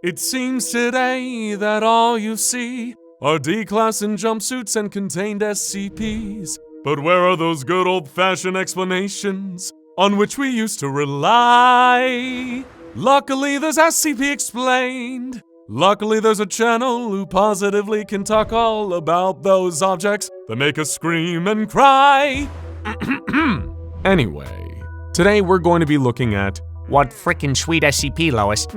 It seems today that all you see are D-class in jumpsuits and contained SCPs. But where are those good old-fashioned explanations on which we used to rely? Luckily, there's SCP Explained. Luckily, there's a channel who positively can talk all about those objects that make us scream and cry. Anyway, today we're going to be looking at What frickin' sweet SCP, Lois?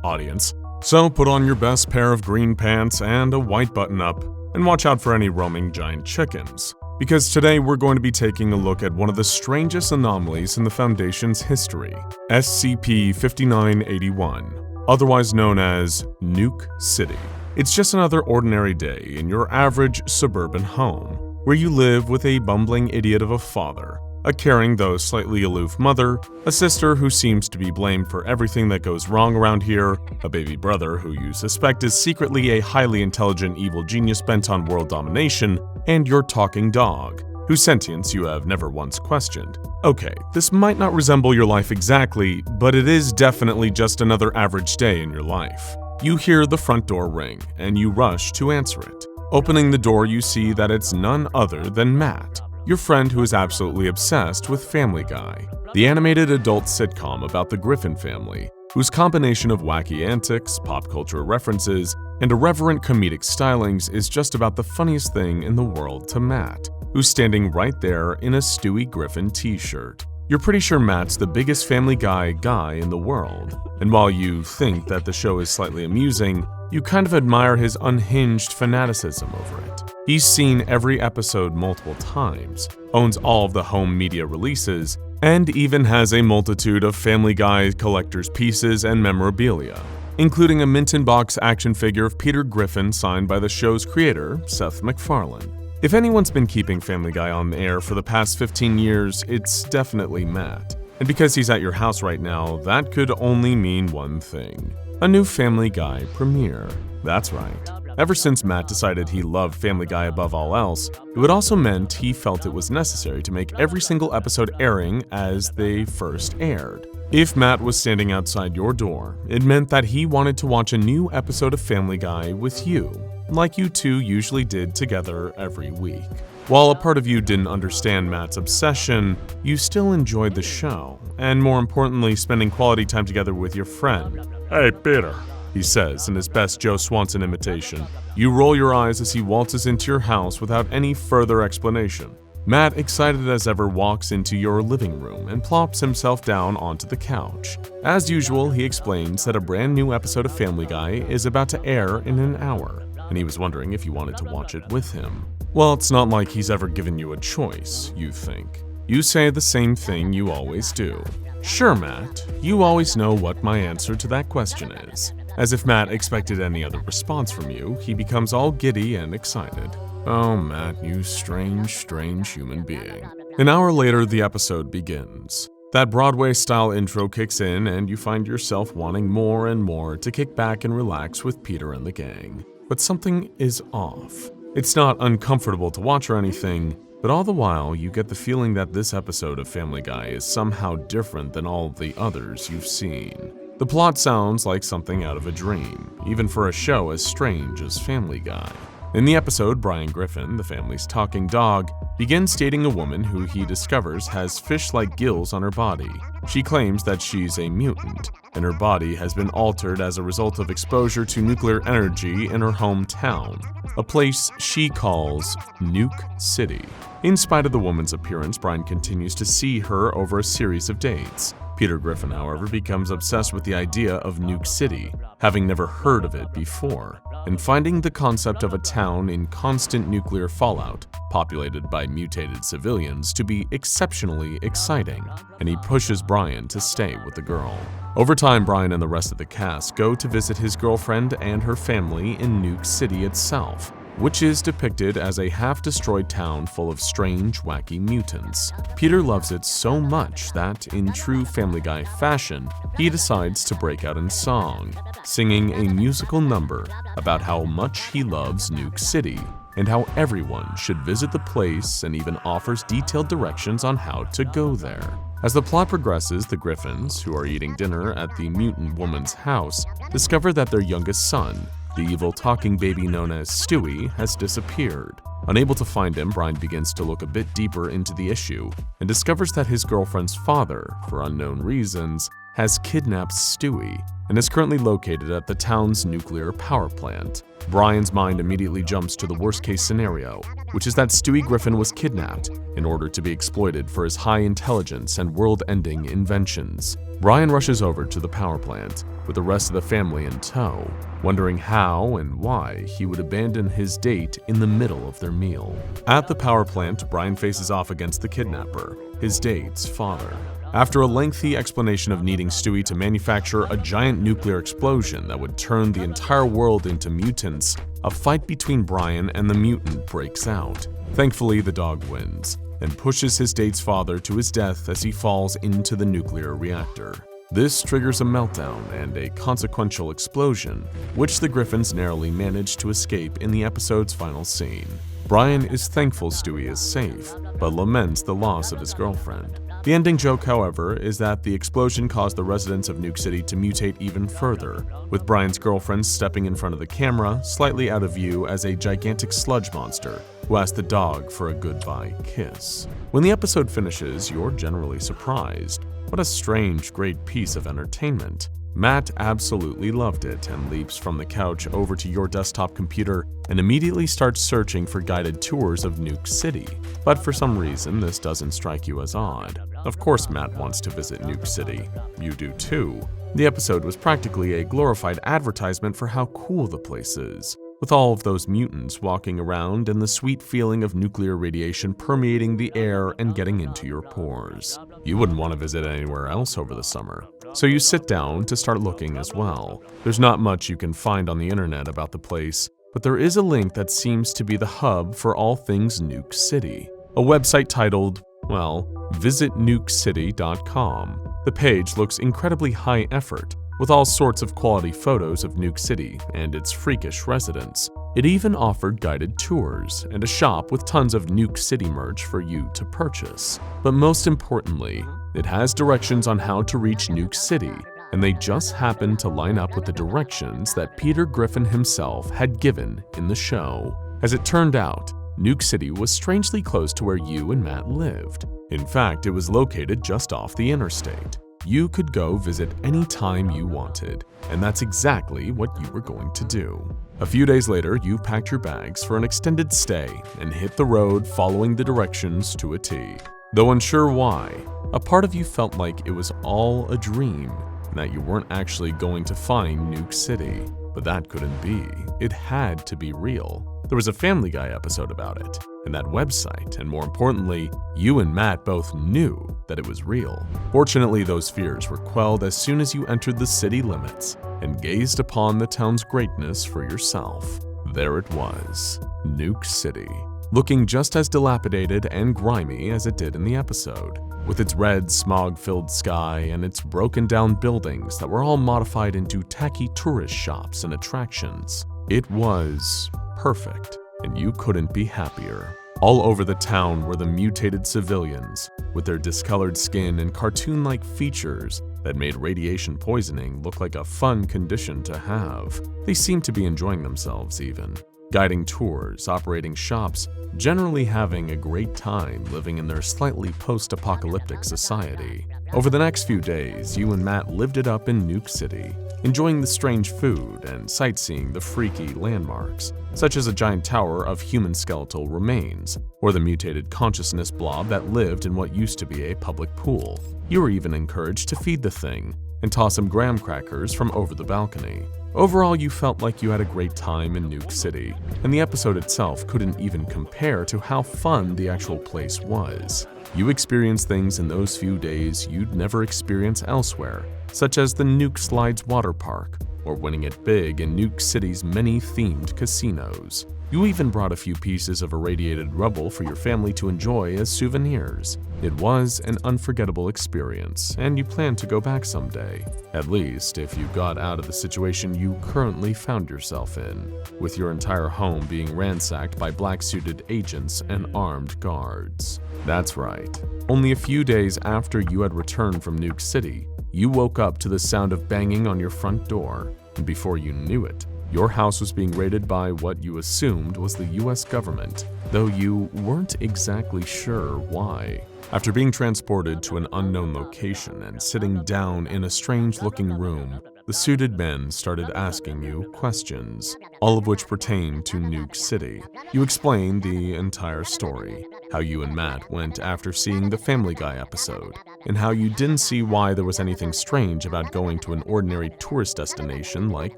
audience. So put on your best pair of green pants and a white button-up, and watch out for any roaming giant chickens. Because today we're going to be taking a look at one of the strangest anomalies in the Foundation's history, SCP-5981, otherwise known as Nuke City. It's just another ordinary day in your average suburban home, where you live with a bumbling idiot of a father, a caring though slightly aloof mother, a sister who seems to be blamed for everything that goes wrong around here, a baby brother who you suspect is secretly a highly intelligent evil genius bent on world domination, and your talking dog, whose sentience you have never once questioned. Okay, this might not resemble your life exactly, but it is definitely just another average day in your life. You hear the front door ring, and you rush to answer it. Opening the door, you see that it's none other than Matt, your friend who is absolutely obsessed with Family Guy, the animated adult sitcom about the Griffin family, whose combination of wacky antics, pop culture references, and irreverent comedic stylings is just about the funniest thing in the world to Matt, who's standing right there in a Stewie Griffin t-shirt. You're pretty sure Matt's the biggest Family Guy guy in the world, and while you think that the show is slightly amusing, you kind of admire his unhinged fanaticism over it. He's seen every episode multiple times, owns all of the home media releases, and even has a multitude of Family Guy collector's pieces and memorabilia, including a mint-in-box action figure of Peter Griffin signed by the show's creator, Seth MacFarlane. If anyone's been keeping Family Guy on the air for the past 15 years, it's definitely Matt. And because he's at your house right now, that could only mean one thing: a new Family Guy premiere. That's right. Ever since Matt decided he loved Family Guy above all else, it would also meant he felt it was necessary to make every single episode airing as they first aired. If Matt was standing outside your door, it meant that he wanted to watch a new episode of Family Guy with you, like you two usually did together every week. While a part of you didn't understand Matt's obsession, you still enjoyed the show, and more importantly, spending quality time together with your friend. "Hey, Peter," he says in his best Joe Swanson imitation. You roll your eyes as he waltzes into your house without any further explanation. Matt, excited as ever, walks into your living room and plops himself down onto the couch. As usual, he explains that a brand new episode of Family Guy is about to air in an hour, and he was wondering if you wanted to watch it with him. Well, it's not like he's ever given you a choice, you think. You say the same thing you always do. "Sure, Matt, you always know what my answer to that question is." As if Matt expected any other response from you, he becomes all giddy and excited. Oh, Matt, you strange, strange human being. An hour later, the episode begins. That Broadway-style intro kicks in, and you find yourself wanting more and more to kick back and relax with Peter and the gang. But something is off. It's not uncomfortable to watch or anything, but all the while, you get the feeling that this episode of Family Guy is somehow different than all of the others you've seen. The plot sounds like something out of a dream, even for a show as strange as Family Guy. In the episode, Brian Griffin, the family's talking dog, begins dating a woman who he discovers has fish-like gills on her body. She claims that she's a mutant, and her body has been altered as a result of exposure to nuclear energy in her hometown, a place she calls Nuke City. In spite of the woman's appearance, Brian continues to see her over a series of dates. Peter Griffin, however, becomes obsessed with the idea of Nuke City, having never heard of it before, and finding the concept of a town in constant nuclear fallout, populated by mutated civilians, to be exceptionally exciting, and he pushes Brian to stay with the girl. Over time, Brian and the rest of the cast go to visit his girlfriend and her family in Nuke City itself, which is depicted as a half-destroyed town full of strange, wacky mutants. Peter loves it so much that, in true Family Guy fashion, he decides to break out in song, singing a musical number about how much he loves Nuke City and how everyone should visit the place, and even offers detailed directions on how to go there. As the plot progresses, the Griffins, who are eating dinner at the mutant woman's house, discover that their youngest son, the evil talking baby known as Stewie, has disappeared. Unable to find him, Brian begins to look a bit deeper into the issue and discovers that his girlfriend's father, for unknown reasons, has kidnapped Stewie and is currently located at the town's nuclear power plant. Brian's mind immediately jumps to the worst-case scenario, which is that Stewie Griffin was kidnapped in order to be exploited for his high intelligence and world-ending inventions. Brian rushes over to the power plant with the rest of the family in tow, wondering how and why he would abandon his date in the middle of their meal. At the power plant, Brian faces off against the kidnapper, his date's father. After a lengthy explanation of needing Stewie to manufacture a giant nuclear explosion that would turn the entire world into mutants, a fight between Brian and the mutant breaks out. Thankfully, the dog wins and pushes his date's father to his death as he falls into the nuclear reactor. This triggers a meltdown and a consequential explosion, which the Griffins narrowly manage to escape in the episode's final scene. Brian is thankful Stewie is safe, but laments the loss of his girlfriend. The ending joke, however, is that the explosion caused the residents of Nuke City to mutate even further, with Brian's girlfriend stepping in front of the camera, slightly out of view as a gigantic sludge monster who asks the dog for a goodbye kiss. When the episode finishes, you're generally surprised. What a strange, great piece of entertainment. Matt absolutely loved it and leaps from the couch over to your desktop computer and immediately starts searching for guided tours of Nuke City. But for some reason, this doesn't strike you as odd. Of course Matt wants to visit Nuke City. You do too. The episode was practically a glorified advertisement for how cool the place is, with all of those mutants walking around and the sweet feeling of nuclear radiation permeating the air and getting into your pores. You wouldn't want to visit anywhere else over the summer, so you sit down to start looking as well. There's not much you can find on the internet about the place, but there is a link that seems to be the hub for all things Nuke City. A website titled, well, visitnukecity.com. The page looks incredibly high effort, with all sorts of quality photos of Nuke City and its freakish residents. It even offered guided tours and a shop with tons of Nuke City merch for you to purchase. But most importantly, it has directions on how to reach Nuke City, and they just happen to line up with the directions that Peter Griffin himself had given in the show. As it turned out, Nuke City was strangely close to where you and Matt lived. In fact, it was located just off the interstate. You could go visit any time you wanted, and that's exactly what you were going to do. A few days later, you packed your bags for an extended stay and hit the road following the directions to a T. Though unsure why, a part of you felt like it was all a dream and that you weren't actually going to find Nuke City. But that couldn't be. It had to be real. There was a Family Guy episode about it, and that website, and more importantly, you and Matt both knew that it was real. Fortunately, those fears were quelled as soon as you entered the city limits and gazed upon the town's greatness for yourself. There it was, Nuke City, looking just as dilapidated and grimy as it did in the episode, with its red, smog-filled sky and its broken-down buildings that were all modified into tacky tourist shops and attractions. It was perfect, and you couldn't be happier. All over the town were the mutated civilians, with their discolored skin and cartoon-like features that made radiation poisoning look like a fun condition to have. They seemed to be enjoying themselves even, guiding tours, operating shops, generally having a great time living in their slightly post-apocalyptic society. Over the next few days, you and Matt lived it up in Nuke City, enjoying the strange food and sightseeing the freaky landmarks, such as a giant tower of human skeletal remains, or the mutated consciousness blob that lived in what used to be a public pool. You were even encouraged to feed the thing and toss some graham crackers from over the balcony. Overall, you felt like you had a great time in Nuke City, and the episode itself couldn't even compare to how fun the actual place was. You experienced things in those few days you'd never experience elsewhere, such as the Nuke Slides water park, or winning it big in Nuke City's many themed casinos. You even brought a few pieces of irradiated rubble for your family to enjoy as souvenirs. It was an unforgettable experience, and you plan to go back someday, at least if you got out of the situation you currently found yourself in, with your entire home being ransacked by black-suited agents and armed guards. That's right. Only a few days after you had returned from Nuke City, you woke up to the sound of banging on your front door, and before you knew it, your house was being raided by what you assumed was the US government, though you weren't exactly sure why. After being transported to an unknown location and sitting down in a strange-looking room, the suited men started asking you questions, all of which pertained to Nuke City. You explained the entire story, how you and Matt went after seeing the Family Guy episode, and how you didn't see why there was anything strange about going to an ordinary tourist destination like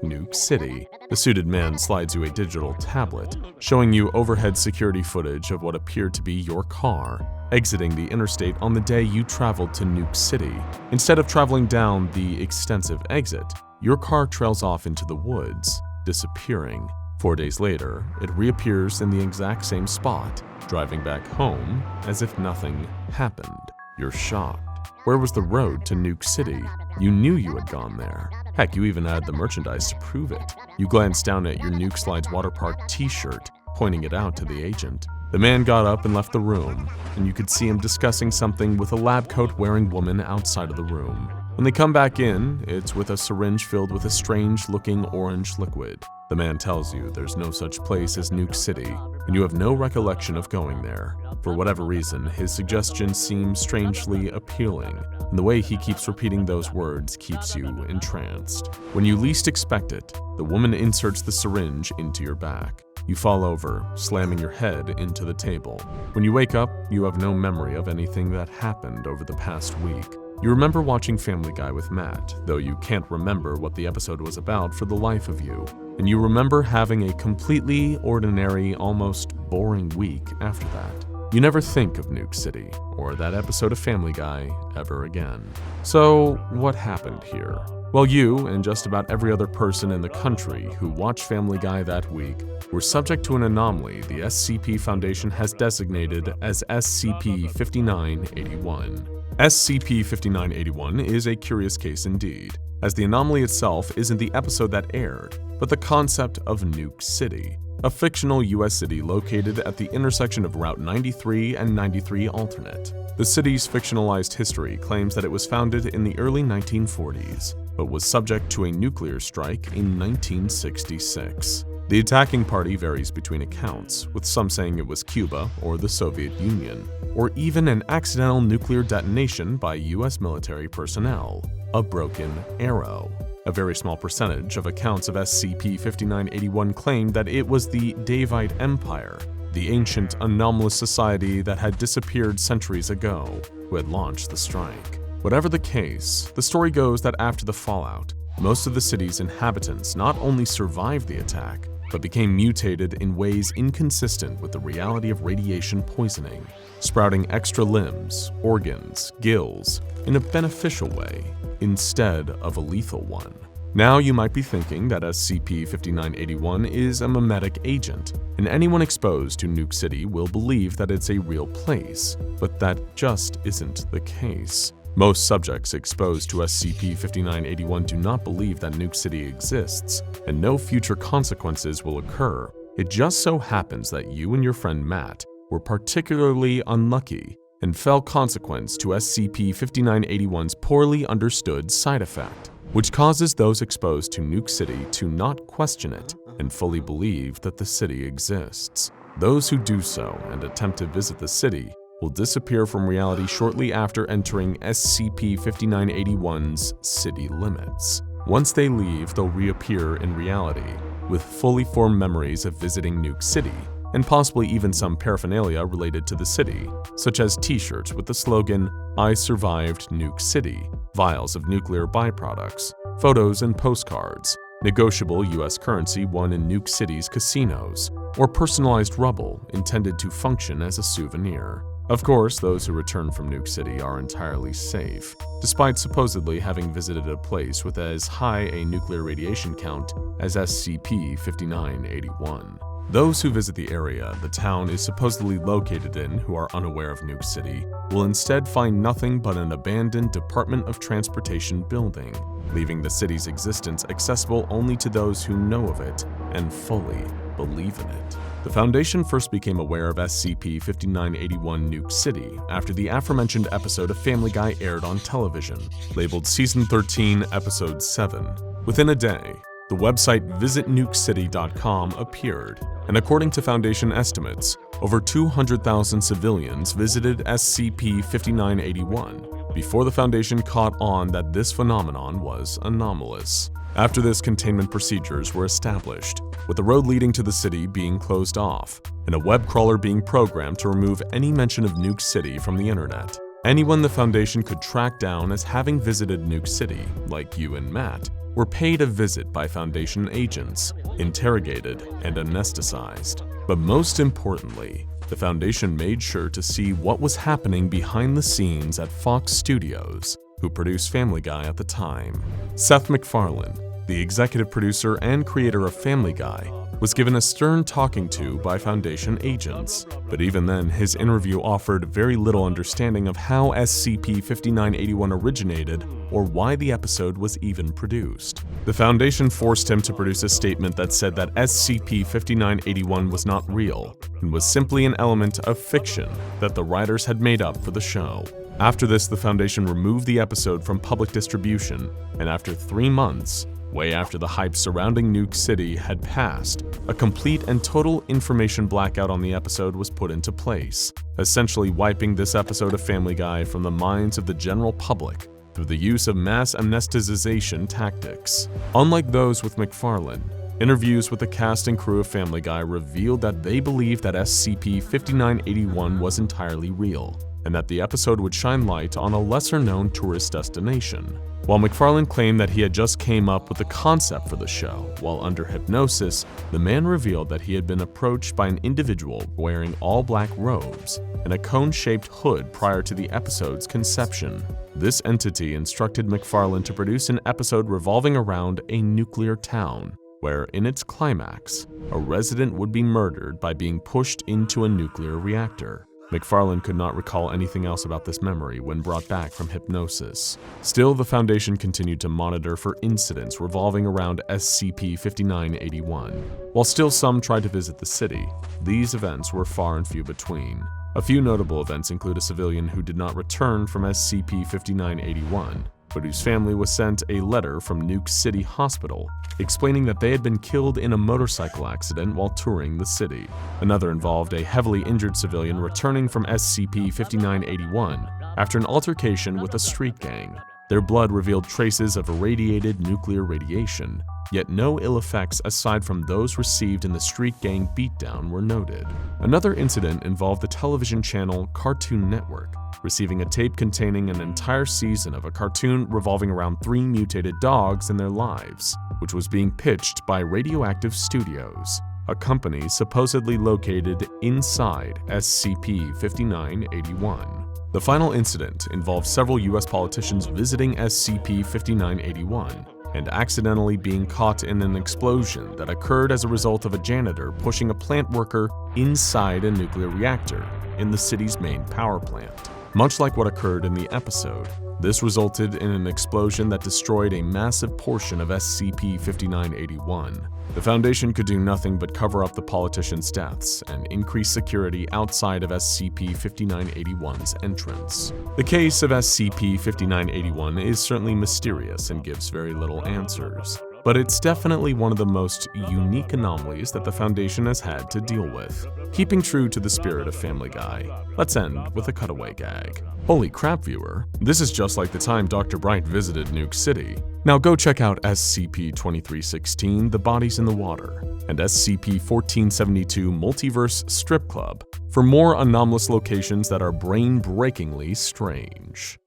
Nuke City. The suited man slides you a digital tablet, showing you overhead security footage of what appeared to be your car, exiting the interstate on the day you traveled to Nuke City. Instead of traveling down the extensive exit, your car trails off into the woods, disappearing. 4 days later, it reappears in the exact same spot, driving back home as if nothing happened. You're shocked. Where was the road to Nuke City? You knew you had gone there. Heck, you even had the merchandise to prove it. You glanced down at your Nuke Slides Water Park t-shirt, pointing it out to the agent. The man got up and left the room, and you could see him discussing something with a lab coat-wearing woman outside of the room. When they come back in, it's with a syringe filled with a strange-looking orange liquid. The man tells you there's no such place as Nuke City, and you have no recollection of going there. For whatever reason, his suggestion seems strangely appealing, and the way he keeps repeating those words keeps you entranced. When you least expect it, the woman inserts the syringe into your back. You fall over, slamming your head into the table. When you wake up, you have no memory of anything that happened over the past week. You remember watching Family Guy with Matt, though you can't remember what the episode was about for the life of you. And you remember having a completely ordinary, almost boring week after that. You never think of Nuke City, or that episode of Family Guy, ever again. So, what happened here? Well, you, and just about every other person in the country who watched Family Guy that week, were subject to an anomaly the SCP Foundation has designated as SCP-5981. SCP-5981 is a curious case indeed, as the anomaly itself isn't the episode that aired, but the concept of Nuke City, a fictional US city located at the intersection of Route 93 and 93 Alternate. The city's fictionalized history claims that it was founded in the early 1940s, but was subject to a nuclear strike in 1966. The attacking party varies between accounts, with some saying it was Cuba or the Soviet Union, or even an accidental nuclear detonation by US military personnel, a broken arrow. A very small percentage of accounts of SCP-5981 claimed that it was the Davite Empire, the ancient anomalous society that had disappeared centuries ago, who had launched the strike. Whatever the case, the story goes that after the fallout, most of the city's inhabitants not only survived the attack, but became mutated in ways inconsistent with the reality of radiation poisoning, sprouting extra limbs, organs, gills, in a beneficial way, instead of a lethal one. Now you might be thinking that SCP-5981 is a memetic agent, and anyone exposed to Nuke City will believe that it's a real place, but that just isn't the case. Most subjects exposed to SCP-5981 do not believe that Nuke City exists, and no future consequences will occur. It just so happens that you and your friend Matt were particularly unlucky and fell consequence to SCP-5981's poorly understood side effect, which causes those exposed to Nuke City to not question it and fully believe that the city exists. Those who do so and attempt to visit the city will disappear from reality shortly after entering SCP-5981's city limits. Once they leave, they'll reappear in reality, with fully formed memories of visiting Nuke City, and possibly even some paraphernalia related to the city, such as t-shirts with the slogan, "I survived Nuke City," vials of nuclear byproducts, photos and postcards, negotiable US currency won in Nuke City's casinos, or personalized rubble intended to function as a souvenir. Of course, those who return from Nuke City are entirely safe, despite supposedly having visited a place with as high a nuclear radiation count as SCP-5981. Those who visit the area the town is supposedly located in who are unaware of Nuke City will instead find nothing but an abandoned Department of Transportation building, leaving the city's existence accessible only to those who know of it and fully believe in it. The Foundation first became aware of SCP-5981 Nuke City after the aforementioned episode of Family Guy aired on television, labeled Season 13, Episode 7. Within a day, the website visitnukecity.com appeared, and according to Foundation estimates, over 200,000 civilians visited SCP-5981 before the Foundation caught on that this phenomenon was anomalous. After this, containment procedures were established, with the road leading to the city being closed off, and a web crawler being programmed to remove any mention of Nuke City from the internet. Anyone the Foundation could track down as having visited Nuke City, like you and Matt, were paid a visit by Foundation agents, interrogated, and anesthetized. But most importantly, the Foundation made sure to see what was happening behind the scenes at Fox Studios, who produced Family Guy at the time. Seth MacFarlane, the executive producer and creator of Family Guy, was given a stern talking to by Foundation agents, but even then his interview offered very little understanding of how SCP-5981 originated or why the episode was even produced. The Foundation forced him to produce a statement that said that SCP-5981 was not real and was simply an element of fiction that the writers had made up for the show. After this, the Foundation removed the episode from public distribution, and after 3 months, way after the hype surrounding Nuke City had passed, a complete and total information blackout on the episode was put into place, essentially wiping this episode of Family Guy from the minds of the general public through the use of mass anesthetization tactics. Unlike those with MacFarlane, interviews with the cast and crew of Family Guy revealed that they believed that SCP-5981 was entirely real, and that the episode would shine light on a lesser-known tourist destination. While MacFarlane claimed that he had just came up with the concept for the show, while under hypnosis, the man revealed that he had been approached by an individual wearing all black robes and a cone-shaped hood prior to the episode's conception. This entity instructed MacFarlane to produce an episode revolving around a nuclear town, where in its climax, a resident would be murdered by being pushed into a nuclear reactor. MacFarlane could not recall anything else about this memory when brought back from hypnosis. Still, the Foundation continued to monitor for incidents revolving around SCP-5981. While still some tried to visit the city, these events were far and few between. A few notable events include a civilian who did not return from SCP-5981, but whose family was sent a letter from Nuke City Hospital explaining that they had been killed in a motorcycle accident while touring the city. Another involved a heavily injured civilian returning from SCP-5981 after an altercation with a street gang. Their blood revealed traces of irradiated nuclear radiation, yet no ill effects aside from those received in the street gang beatdown were noted. Another incident involved the television channel Cartoon Network, receiving a tape containing an entire season of a cartoon revolving around 3 mutated dogs and their lives, which was being pitched by Radioactive Studios, a company supposedly located inside SCP-5981. The final incident involved several US politicians visiting SCP-5981 and accidentally being caught in an explosion that occurred as a result of a janitor pushing a plant worker inside a nuclear reactor in the city's main power plant. Much like what occurred in the episode, this resulted in an explosion that destroyed a massive portion of SCP-5981. The Foundation could do nothing but cover up the politicians' deaths and increase security outside of SCP-5981's entrance. The case of SCP-5981 is certainly mysterious and gives very little answers, but it's definitely one of the most unique anomalies that the Foundation has had to deal with. Keeping true to the spirit of Family Guy, let's end with a cutaway gag. Holy crap, viewer, this is just like the time Dr. Bright visited Nuke City. Now go check out SCP-2316, The Bodies in the Water, and SCP-1472 Multiverse Strip Club for more anomalous locations that are brain-breakingly strange.